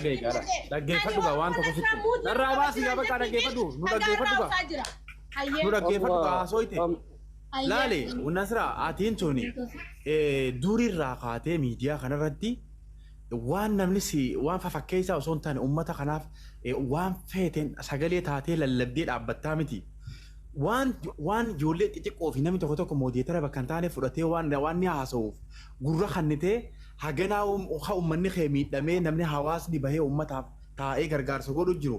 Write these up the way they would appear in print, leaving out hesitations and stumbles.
dhaggeeffadhu gaa waan tokko sitti narraa baasii gaa bakka dhaggeeffadhu nu dhaggeeffadhu gaa haasooyte laale Nasraa atiin tuni durirraa kaatee miidiyaa kanarratti waan namni si waan fafakkeessaa osoo hin taane uummata kanaaf waan feeteen sagalee taatee lallabdee dhaabbattaa miti. waan ijoollee xixiqqoo fi namni tokko moodeetara bakka hin taane fudhatee waan ni haasa'uuf gurra kannitee haganaa uummanni kee miidhamee namni hawaasni bahee uummataaf taa'ee gargaarsa godhu jiru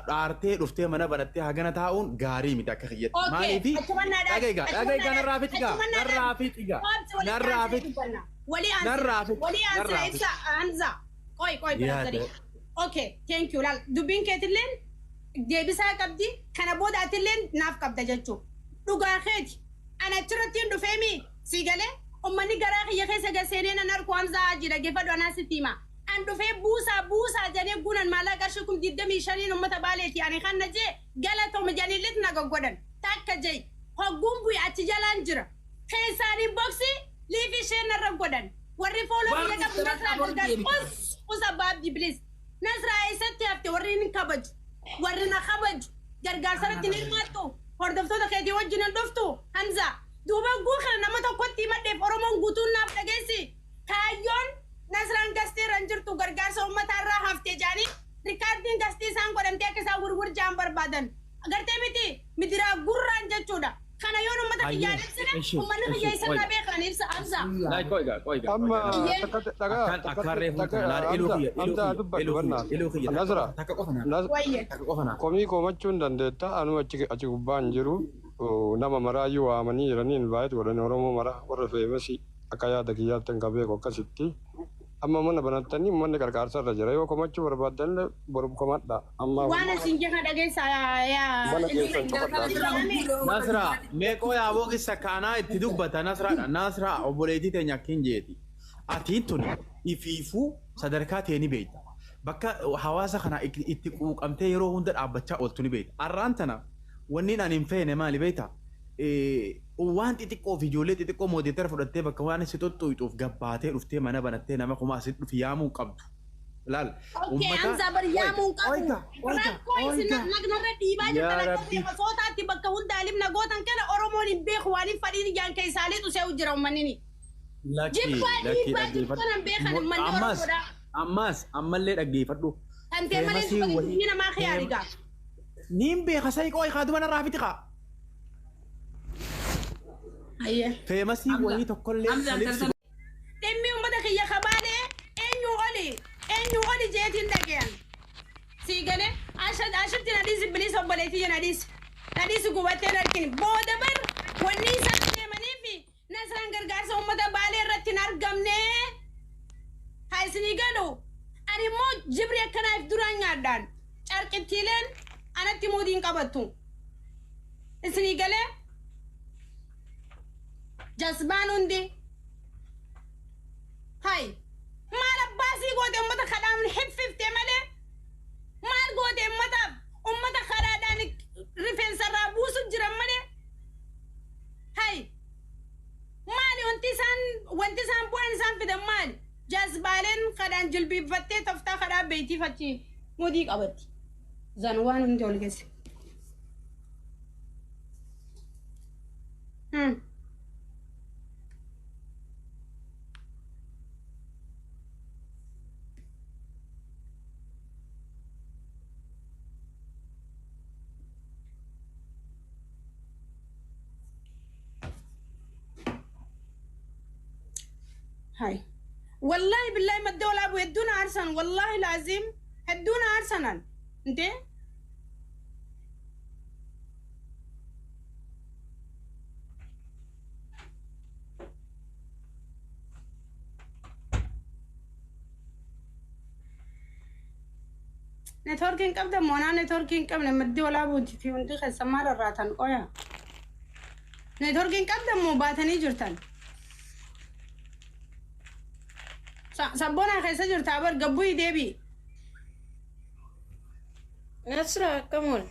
dhaartee dhuftee mana banattee hagana taa'uun gaarii miti akka kiyyatti. Maaliifi dhagaygaa narraa fixiga. Okay, thank you. Lal dubbiin keetilleen deebisaa qabdi kana booda atilleen naaf qabda jechuudha. Dhugaa keeti ana achirrattiin dhufeemi si galee ummanni garaa kiyya keessa gaseenee nan arku Hamzaa jira geeffadhu anaa sitti hima. An dhufee buusaa jedhee guunan maallaa qarshii 25 uummata baaleeti ani kan na jee galatooma janiillit na goggodan takka jee hogguun bu'e achi jalaan jira. Keessaanii boksii liifi isheen narra godhan warri fooloo biyya qabdu Nasraa gargaar usa baabdi bilis. Nasraa eessatti hafte warri hin kabaju warri na kabaju gargaarsarratti ni hirmaattu hordoftoota keetii wajjin hin dhuftu Hamzaa duuba guukan nama tokkotti himadheef Oromoon guutuun naaf dhageessi kaayyoon Nasraan gasteerran jirtu gargaarsa uummataarraa haftee jaanii rikaardiin gastii isaan godhamtee akka isaan gurgurjaan barbaadan agartee miti midiraa gurraan jechuudha. Kana yoo uummata kiyyaa ibsine uummanni kiyyaa isarraa beekan ibsa Hamzaa. Amma komii komachuun dandeetta anu achi gubbaan jiru nama maraayyuu waamanii jiranii invite godhan Oromoo mara warra feemasi akka yaada kiyyaatti hin qabeeku akkasitti. Amma mana banattanii manni gargaarsa irra jira yoo komachuu barbaadan boru komadha. Amma waan asin jecha dhageessaa Nasraa meeqoo yaaboo kissa kaanaa itti dubbata Nasraa obboleettii teenya akkin jeeti. Atiin tuni ifiifuu sadarkaa ta'e ni beekta. Bakka hawaasa kana itti quuqamtee yeroo hunda dhaabbachaa ooltu ni beekta. Arraan tana wanni ani hin feene maali beekta? Waan xixiqqoo fi ijoollee xixiqqoo moodeetara fudhattee bakka waan si tuttuutuuf gabbaatee dhuftee mana banattee nama kuma asitti dhufi yaamuu qabdu. Laal. Hamzaa bari yaamuu qabdu. Rakkoo isin nagnarra dhiibaa jirtan akka masootaatti bakka hunda alimna gootan kana Oromoon hin beeku waan hin fadhiin ijaan keessaalee dhusee jira uummanni. Ammallee dhaggeeffadhu. Tantee malee inni namaa khiyaarigaa. Niin beeka sa'i qooyi kaaduma narraa fiti kaa. Feemasi wayii tokkollee dhimmi uummata kiyya kabaalee eenyu oli jeetiin dhageen sii galee ashitti nadhiisi bilisa obboleetii nadhiisi gubattee narkini booda bar wanni isaan deemanii fi Nasraan gargaarsa uummata baalee irratti hin argamne haa isinii galu ani immoo jibri akkanaaf duraan nyaadhaan carqittiileen anatti mootiin qabattu isinii galee Jasbaan hundi hay maal abbaasii goote uummata kadhaan hiffiftee malee maal goote uummata kadhaadhaan rifeensarraa buusu jiran malee hay maali wanti isaan bu'aan isaan fidan maali jasbaaleen kadhaan jilbiiffattee toftaa kadhaa beeytiifachi mootii qabatti zan waan hundi ol geesse. هاي والله بالله ما الدولة أبو يدونا أرسنال والله لازم هدونا أرسنال أنت نتوركين قبل مونا نتوركين قبل ما الدولة أبو تي وندي خسمار الراتن قويا نتوركين قبل مو باتني جرتن سبونا خيسة جرتا بر قبوي ديبي نصرة كمولت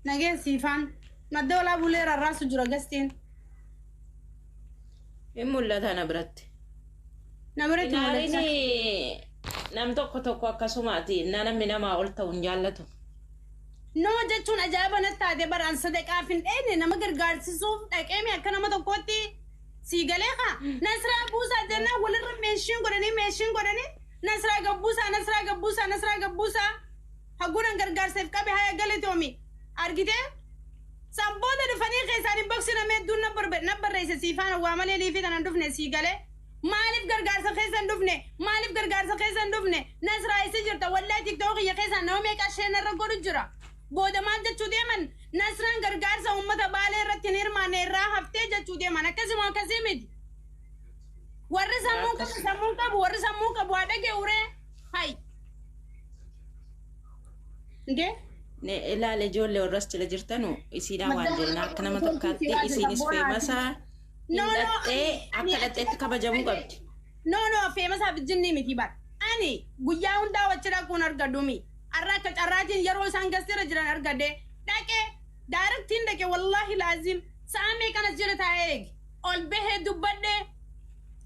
نجي سيفان مدة ولا بولير الراس جرا قستين إمولا تانا برت نمرت ناريني nam tokko akkasumaati namni namaa ol ta'u hin jaallatu. Nama jechuun ajaa'iba natti taate baraan sadaqaaf hin dheenne nama gargaarsisuuf dhaqeemi akka nama tokkootti sii galee haa Nasraa buusaa jennaan walirra meeshiin godhanii Nasraa gabbuusaa haguunan gargaarseef qabe haya galetoomi argitee samboota dhufanii keessaan hin boksinamee hedduun na barreesse siifaan waa malee liifii tanan dhufne sii galee maaliif gargaarsa keessan dhufne Nasraa isi jirta wallahi tiktookiyya keessaan nama meeqa isheen irra godhu jira. Booda maal jechuu deeman Nasraan gargaarsa uummata baalee irratti hin hirmaanne irraa haftee jechuu deeman akkasii miti. Warri sammuu qabu waa dhagee uree hayi. Ndee? Ne ilaale ijoollee warras jala jirtanu isiidhaan waan jedhan akka nama tokkaatti isiinis feemasaa hidhattee akka dhadheetti kabajamuu qabdi. No feemasaa bijjinnii miti bar. Ani guyyaa hundaa wachira kun argadumi. Arraka carraatiin yeroo isaan gasira jiran argade dhaqee daarattiin dhaqee wallahi laazim saamee kanas jira taa'ee eegi ol bahee dubbadhee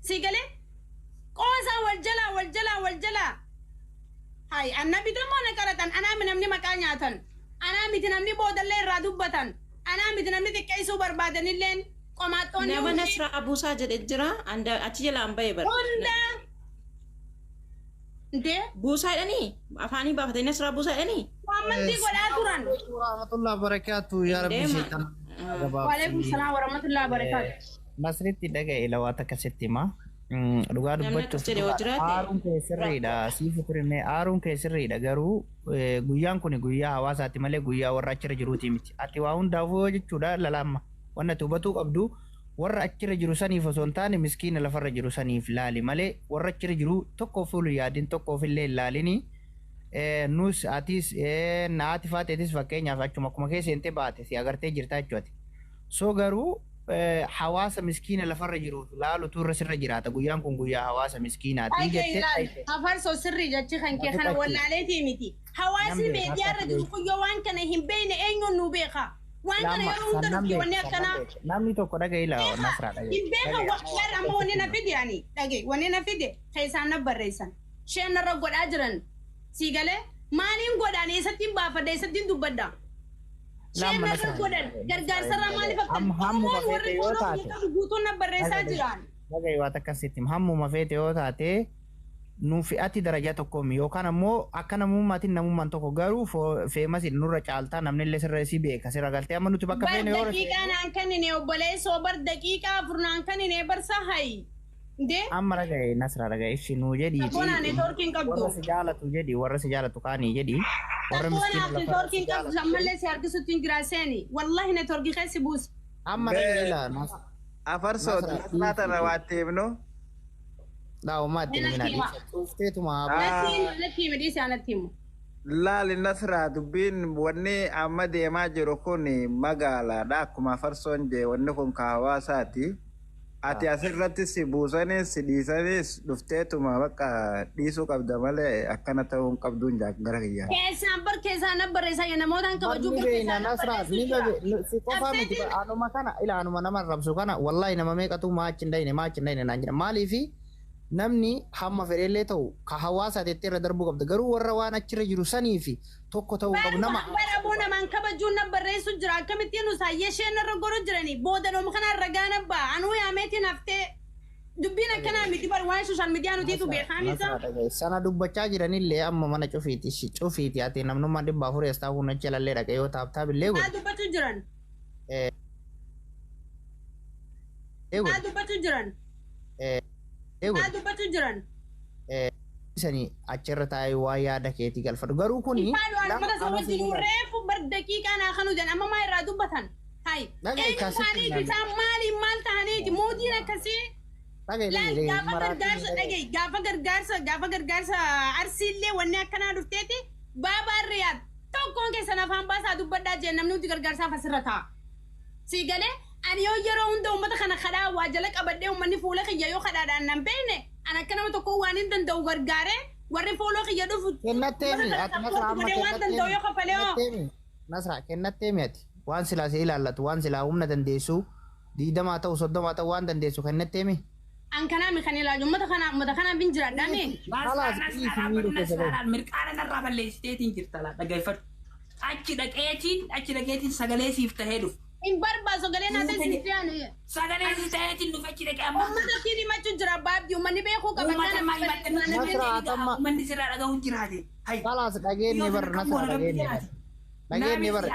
si galee qoosaa wal jalaa hayi annabi tammoo na qaratan anaa namni maqaa nyaatan anaa miti namni boodallee irraa dubbatan anaa miti namni xiqqeessuu barbaadanilleen qomaaxoonni nama Nasraa buusaa jedhe jira achi jalaan bahee bara. Ndee? Buusaa jedhanii afaanii baafatanii Nasraa buusaa jedhanii. Muhammadii godhaa turan. Warahmatullahi wabarakatuh ya rabbi shaitan. Waalaikum salaam warahmatullahi wabarakatuh. Nasritti dhaga'e lawaata akkasitti ma. Dhugaa dubbachuuf aaruun kee sirriidha. Siifu turine aaruun kee sirriidha garuu guyyaan kun guyyaa hawaasaati malee guyyaa warra achirra jiruuti miti. Ati waa hundaafuu jechuudha lalaamma. Wanna hubatuu qabdu. Warra achirra jiru saniif osoo hin taane miskiina lafarra jiru saniif laali malee warra achirra jiru tokkoof olu yaadin tokkoof illee laalini nus atis naati faateetis fakkeenyaaf akkuma keessa seentee baate si agartee jirtaa jechuudha. So garuu hawaasa miskiina lafarra jiru laalutu irra sirra jiraata guyyaan kun guyyaa hawaasa miskiinaati jettee. Afarsoo sirri jechi kan kee kana wallaaleetii miti. Hawaasni meediyaarra jiru kuyyoo waan kana hin beekne eenyuun nu beeka. Namni tokko dhaga'e ilaa Nasraa dhaga'e. Beeka warra amma wanni na fide ani dhaga'e wanni na fide keessaan na barreessan isheen narra godhaa jiran sii galee maaliin godhaan eessattiin baafadha eessattiin dubbadda. Isheen narra godhan gargaarsarraa maaliif akka warri guutuun na barreessaa jiran. Dhaga'e waan akkasitti hammuma feete yoo taate nufi ati darajaa tokkoomi yookaan ammoo akka namummaatiin namummaan tokko garuu feemasi nurra caaltaa namni illee sirra si beeka sirra galtee amma nuti bakka feene yoo daqiiqaan aan kannine obboleessoo bar daqiiqaa furnaan kannine barsa hayi ndee amma dhaga'e Nasraa dhaga'e ishi nuu jedhi Saboonaa neetworkiin qabdu warra si jaalatu jedhi warra si jaalatu kaanii jedhi warra Saboonaa neetworkiin qabdu ammallee si harkisutti hin giraaseeni wallahi neetworkii keessi buusi amma dhaga'e ilaa Afarsoo Nasraa tana waatteefnu. Dah umat ini minat dia tu mah. Laali Nasraa dubbiin wanni amma deemaa jiru kun magaalaadha akkuma Afarsoon jee wanni kun ka hawaasaati. Ati asirratti si buusanis si dhiisanis dhufteetuma bakka dhiisuu qabda malee akkana ta'uu hin qabduun gara kiyyaa. Keessaan barreessaa namootaan kabajuu barreessaa. Nasraa si qofaa miti anuma kana ila anuma nama rabsu kana wallahi nama meeqatu maachi hin dhayne naan jedha maaliifi namni hamma fedheellee ta'u ka hawaasa teettee irra darbuu qabda garuu warra waan achirra jiru sanii fi tokko ta'uu qabu nama. Baraboo namaan kabajuun na barreessu jira akkamittiin usaayyee isheen irra godhu jiranii booda nooma kana irra gaana ba'a anuu yaameetiin haftee dubbiin akkanaa miti bar waan sooshaal miidiyaa nutiitu beekaanisa. Sana dubbachaa jiranillee amma mana cufiiti ati namnummaa dhibba afurii asxaa kun achi lallee dhaqee yoo taabtaabillee godhu. Maa dubbachuu jiran? Maa dubbachuu jiran? Maa dubbachuu jiran? Isani achirra taa'ee waa yaada keetii galfatu garuu kuni reefu bar daqiiqaa naa kanu jedhan amma maa irraa dubbatan hayi eenyumaanii isaan maaliin maal ta'aniiti mootiin akkasii gaafa gargaarsa arsiillee wanni akkanaa dhufteeti baabaa riyaad tokkoon keessan afaan baasaa dubbadhaa jeen namni nuti gargaarsaaf asirra ta'a sii galee ani yoo yeroo hunda uummata kana kadhaa waa jala qabadhee uummanni fuula kiyya yoo kadhaadhaan nan beekne ani akka nama tokko waan hin danda'u gargaaree warri fuula kiyya dhufu kennatteemi ati Nasraa kennatteemi ati waan silaa si ilaallatu waan silaa humna dandeessu 20 ta'u 30 ta'u waan dandeessu kennatteemi أن كنا مخني لا جمّة خنا بنجرا دامي خلاص مرقانا نرى بالستيتين جرتلا دقيفت أجي سجلي سيفتهدو إن بربا سجلنا تسيتيانو سجلي سيفتهدين نفكي لك أما أمّا تكيني ما تجرا باب دي ومن بيخو وما ما يبتنا من نسير على دون جرادي هاي خلاص دقيني بر نصر دقيني بر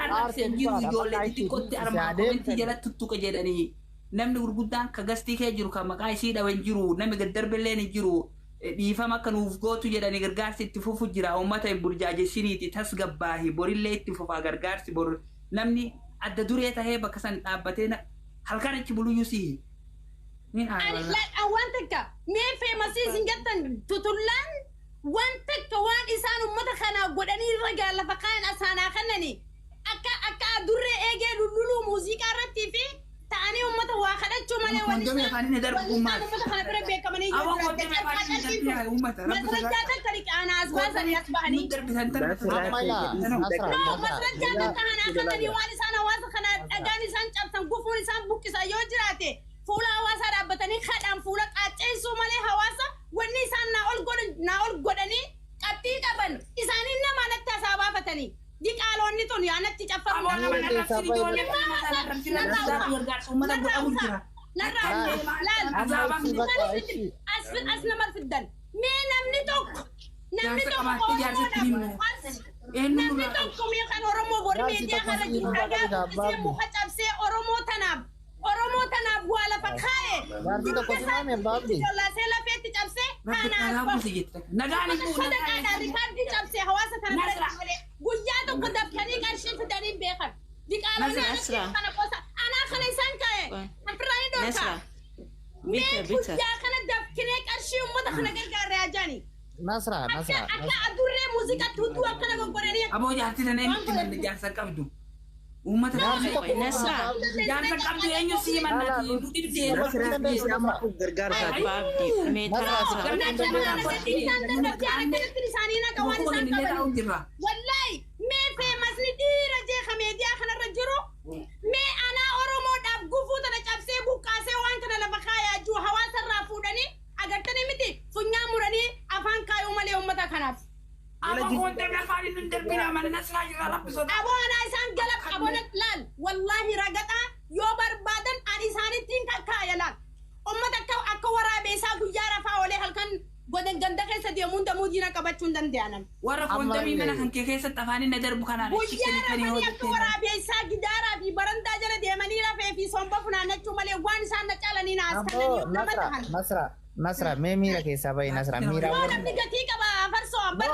namni gurguddaan ka gastii kee jiru kan maqaa isii dhawan jiru namni gaddarbillee ni jiru dhiifama kan nuuf gootu jedhani gargaarsi itti fufu jira uummata hin burjaajessiniiti tasgabbaahi borillee itti fufaa gargaarsi bor namni adda duree tahee bakka san dhaabbatee halkan achi buluyyuu sihi. waan takka mee feemasii isin jettan tutullaan waan takka waan isaan uummata kanaa godhanii irra gaallafa kaan asaanaa kannani akka duree eegee lulluluu muuziqaa irrattii fi تاني أمته واحد أشوف ماله وانيس أنا فاني ندر بقومات أمته خنا برا بيك كمان يجوا أبغى قدام فاني ندر بيها أمته مثلا جاتا تريك أنا أسبوع سني أسبوعني ندر بثنتر مثلا جاتا كهنا خنا ديواني سانا واس خنا أجاني سان جاب سان قفوني سان بوكي سايو جراته فولا هواسا ربطني خدام فولا كاتشي سو ماله هواسا وني سان ناول غدني كاتي كبن إساني نما نتسابا فتني ديك ألوني توني أنا تجافر أسلم في الدن مين نمني توك نمني توك مين كان أورمو بوري ميديا خارجي أجا مخاطب سي أورمو تناب ولا فخاية جلا سلا في تجاب سي أنا نجاني أنا ريكاردي جاب سي هواسة تناب ويادو كدب كني كارشين في دارين بيخر ديك ألوني أنا قصة أنا خلي سانكاي أفراني دوكا مين كوجا خنا دب كني كارشين وما دخلنا كرجال رجاني نصرة أكا أدوري موسيقى تودو أكنا بقولني أبو جاتي نايم تنام جالس كابدو وما تنام نصرة جالس كابدو أنيو سيمان ناتي بودي بتير والله ما في مسندي رجع خميديا خنا رجرو ما أنا أورمو داب غفو تنجاب سيبو كاسه وان كنا لبخايا جو هواس الرافودني أقدرني متي فنيا مرني أفان كايو مالي أمتا خناف أبو كنت بفعل ندر بنا من نسرع جرالب بصوت أبو أنا إنسان قلب أبو نتلال والله رجعتا يوبر بعدن أنيساني تين كايا لان أمتا أكو ورا بيسا غيارا فاولي هلكن godeng ganda kesa dia munda mudina kabachun dan dianan wara konta mi mana hanke kesa tafani nadar bukana na chicken kani ho ko wara be sa gidara bi baranda jara de manira fe fi somba funa na chumale wan san na chala ni na nasra nasra me mira ke sabai nasra mira wara mi gati ka ba farso bar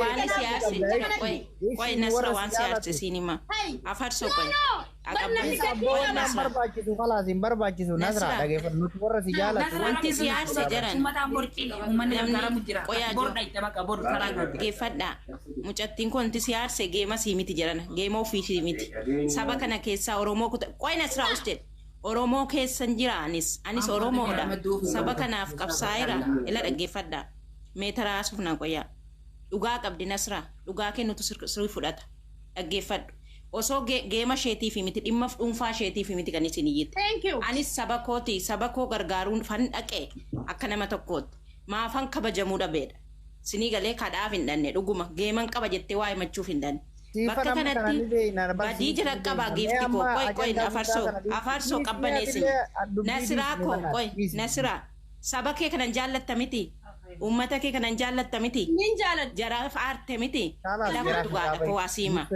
wan siasi koi nasra wan siasi sinima afarso koi barbaachisu خلاص barbaachisu nasra dhaggeeffannuutu warra si jaalatu wanti siyaasa jiran dhaggeeffadha mucattiin kun wanti siyaasa geema sii miti jiran geema ofii miti saba kana keessaa oromoo qoy nasraa usted oromoo keessan jira anis oromoodha saba kanaaf qabsaa'eera ila dhaggeeffadha meetara asuuf na qoyyaa dhugaa qabdi nasraa dhugaa kennutu sirrii fudhata dhaggeeffadhu osoo geema sheetii fi miti dhimma dhuunfaa sheetii fi miti kan isin iyyite. Anis saba kooti saba koo gargaaruun fan dhaqee akka nama tokkootti maafan kabajamuu dhabeedha. Sinii galee kadhaaf hin dhanne dhuguma geeman qaba jettee waa himachuuf hin dhanne. Bakka kanatti badii jira qabaa giifti koo qoy afaarsoo qabbaneessin nasiraa koo qoy nasiraa saba kee kanan jaallatta miti. Ummata kee kanan jaallatta miti. Nin jaalladha. Jaraaf aarte miti. Ilama dhugaadha koo asiima.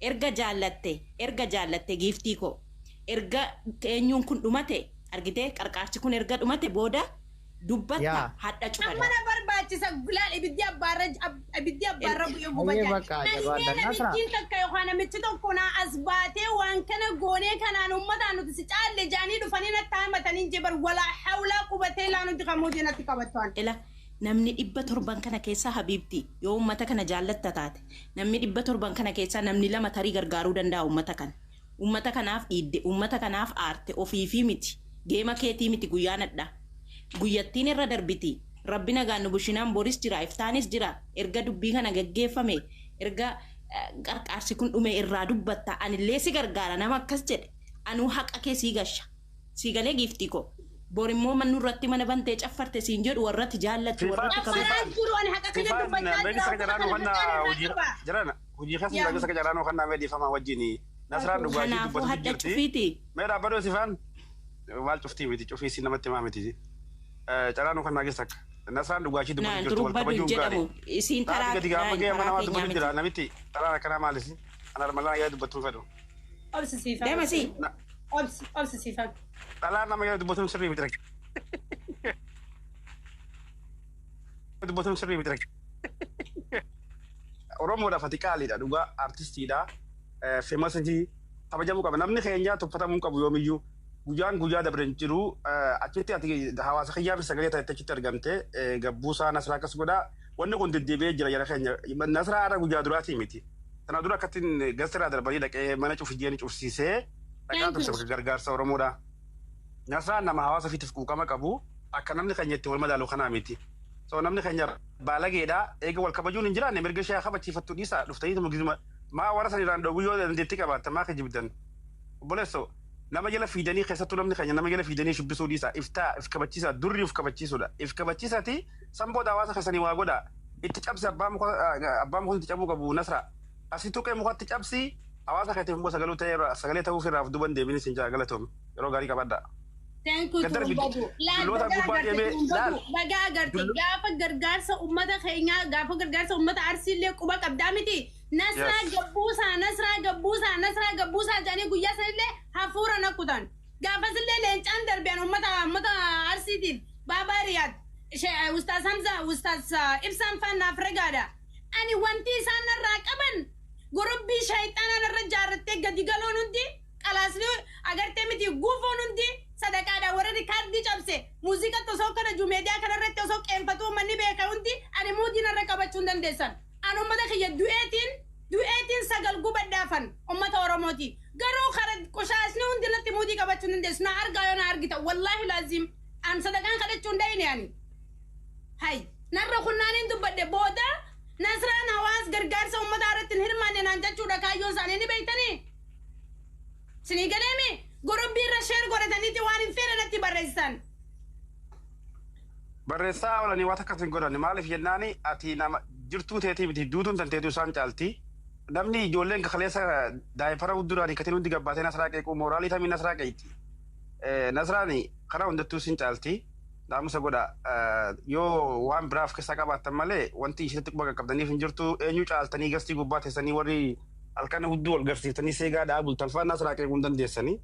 Erga jaallatte giiftii koo. Erga eenyuun kun dhumate argitee qarqaarsi kun erga dhumate booda dubbatta hadha cufaadha. Mana barbaachisa gulaal ibiddi abbaarra bu'ee gubata. Namichiin takka yookaan namichi tokko naa as baatee waan kana goonee kanaan uummataan nuti si caalle jaanii dhufanii natti hamatanii jebar walaa hawlaa qubatee laa nuti qamuutii natti qabattuan. Namni 700 kana keessaa habiibti yoo ummata kana jaallatta taate namni 700 kana keessaa namni 2 tarii gargaaruu danda'a ummata kanaaf dhiidde ummata kanaaf aarte ofiifii miti geema keetii miti guyyaa nadha guyyattiin irra darbiti rabbi nagaan nu bushinaan boris jira iftaanis jira erga dubbii kana gaggeeffame erga qarqaarsi kun dhume irraa dubbatta anillee si gargaara nama akkas jedhe anuu haqa kee sii gasha sii galee giiftii koo Borimmoo mannu irratti mana bantee caffartee siin jedhu warratti jaallatu warratti Amaraan jiru ani haqa kiyya dubbachaa Jarana, hojii keessa jira bisa kejaraan kan nama difama wajjini. Nasraan dhugaa shi kanaafuu dubbatu hadda jirti. cufiiti. Meedhaa badoo sifaan maal cuftii miti cufii si namatti himaa miti. Caraan kan naagis takka. Nasraan dhugaa shi dubbatu Naan jirti wal durubbaduu kabajuu jedhamu gaari. isiin taraa Gadi gaafa ga'e mana waan dubbatu jira miti. namitti taraan akkanaa maalisi. Ana malaan yaa dubbatu fedhu. obsisiifan. Deema si. Obsisiifan. Dhalaan nama yaa dubbatu sirrii miti rakki. Dubbatu sirrii miti rakki. Oromoodhaaf ati qaaliidha dhugaa artistiidha. Feemasajii kabajamuu qaba. Namni keenya tuffatamuu qabu yoomiyyuu guyyaa dabre jiru achitti ati hawaasa kiyyaaf sagalee ta'e achitti argamte gabbuusaa Nasraa akkas godhaa. Wanni kun deddeebi'ee jira jara keenya. Nasraa haadha guyyaa duraatii miti. Sana dura akkattiin gasteraa darbanii dhaqee mana cufijjeeni cufsiisee dhaqaa turte gargaarsa Oromoodha. Nasraan nama hawaasa ofiitiif quuqama qabu akka namni keenya itti wal madaalu kanaa miti. So namni keenya baalageedha eega wal kabajuun hin jiraanne mirga ishee kabachiifattu dhiisa dhuftanii mugizuma maa warra sanirraan dhowwu yoo dandeettii qabaatte maa kijibdan. Obboleesso nama jala fiidanii keessattuu namni keenya nama jala fiidanii shubbisuu dhiisa iftaa if kabachiisa durri if kabachiisuudha. If kabachiisati sanboodha hawaasa keessanii waa godha itti cabsi abbaa muka itti cabuu qabu Nasra. Asii tuqee mukatti cabsi hawaasa keetiif immoo sagalee ta'uuf irraaf duban deebiin isin galatoom yeroo gaarii qabadda. Thank you Turumbadu. Bagaa agarte gaafa gargaarsa uummata keenyaa gaafa gargaarsa uummata Arsiillee quba qabdaa miti. Nasraa gabbuusaa jedhanii guyyaa sanillee hafuura nakutan. Gaafasillee leencaan darbeen uummata Arsiitiif Baabaariyaat Ustaas Hamza Ustaas Ibsaan Fannaaf ragaadha. Ani wanti isaan narraa qaban gurubbii shayxaanaa narra jaarrattee gadi galoon hundi qalaasni agartee miti guufoon hundi sadaqaadha warra kaardii cabse muuziqaa tosoo kana jumeediyaa kanarratti osoo qeenfatu manni beeka hundi ani muudii narra qabachuu hin dandeessan. Ani uummata kiyya du'eetiin sagal gubadhaafan uummata Oromooti. Garuu kara qushaasni hundi natti muudii qabachuu hin dandeessu. Na argaa yoo na argita wallaahi laazim an sadaqaan kadhachuu hin dayine ani. Hay narra kunnaaniin dubbadde booda Nasraan hawaas gargaarsa uummata irratti hin hirmaanne naan jechuudha kaayyoon isaanii ni beektanii. Sinii galeemi gurubbii irra sheer godhataniiti waan hin feene natti barreessan. Barreessaa oolanii waan akkas hin godhanne maaliif jennaani ati nama jirtuu teetii miti duutuun tanteetu isaan caalti. Namni ijoolleen kaleessa daa'imfara hudduraanii katiin hundi gabbaatee Nasraa qeequu mooraalii tamii Nasraa qeeqti. Nasraani karaa hundattuu sin caalti. Naamusa godha yoo waan biraaf keessa qabaattan malee wanti isheetti quba qaqqabdaniif hin jirtu eenyu caaltanii gastii gubbaa teessanii warri halkan hudduu wal garsiiftanii seegaadhaa bultan fa'aa Nasraa qeequu hin dandeessanii.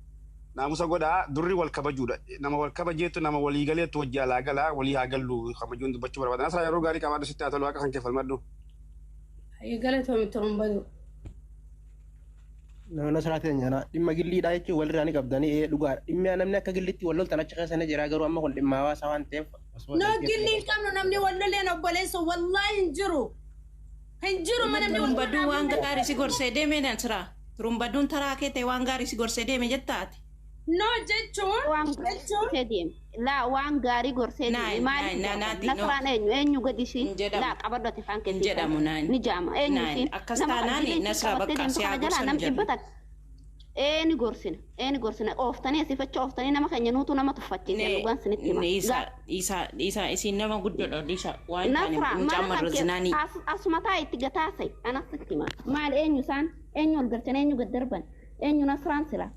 Naamusa godha durri wal kabajuudha. Nama wal kabajeetu nama walii galeetu wajji alaa galaa walii haa gallu kabajuun dubbachuu barbaada. Nasraa yeroo gaarii qabaadhu sitti haa tolu akka kan keeffalmadhu. Galatoomii Turumbadu. Nasraa teenya dhimma gilliidhaa jechuun walirraa ni qabdanii dhugaadha. Dhimmi namni akka gilliitti wal loltan achi keessa ni jira garuu amma kun dhimma hawaasaa waan ta'eef. No gillii hin qabnu namni wal loleen obboleessu wallaahi hin jiru. Hin jiru mana namni Turumbaduu waan gaarii si gorsee deeme Nasraa. Turumbaduun taraa kee ta'e waan gaarii si gorsee deeme jettaati. No jechuun. La waan gaarii gorsee deeme maaliif Nasraan eenyu gadisi la qabaddooti faan keessi jedhamu naan ni jaama eenyu siin akkas taanaan Nasraa bakka si haa gorsan jedhu. Eeni gorsina ooftanii asiifacha ooftanii nama keenya nuutu nama tuffachiise dhugaan sinitti hima. Isa isin nama guddoodha isa waan mucaa marrozinaanii. Asumataa itti gataasai anasitti hima. Maal eenyu isaan eenyu ol galchan eenyu gad darban eenyu Nasraan sila.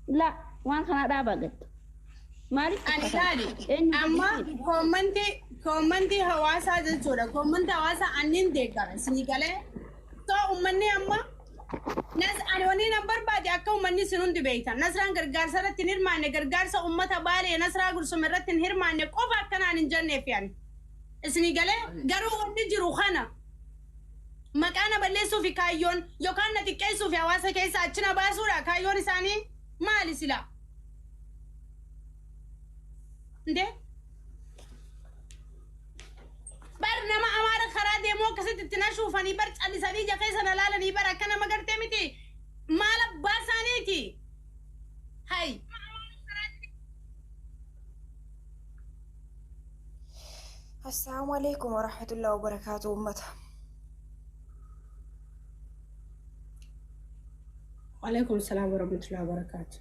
La waan kana dhaabaa gadda. Maaliif amma koommantii hawaasaa jechuudha. Koommantii hawaasaa anniin deeggara sinii galee too uummanni amma ani waniin an barbaade akka uummanni sin hundi beektan. Nasraan gargaarsa irratti hin hirmaanne gargaarsa uummata Baalee Nasraa Gursuma irratti hin hirmaanne qofa akkanaan hin jenneef yaani. Isinii galee garuu wanni jiru kana maqaa na balleessuu fi kaayyoon yookaan na xiqqeessuu fi hawaasa keessa achina baasuudha kaayyoon isaanii maali sila? Ndee? Bar nama amaara karaa deemuu akkasitti itti na shuufanii bar callisanii ija keessa na laalanii bar akka nama gartee miti maal abbaa isaaniiti? Hay! السلام عليكم ورحمة الله وبركاته أمتها. وعليكم السلام ورحمة الله وبركاته.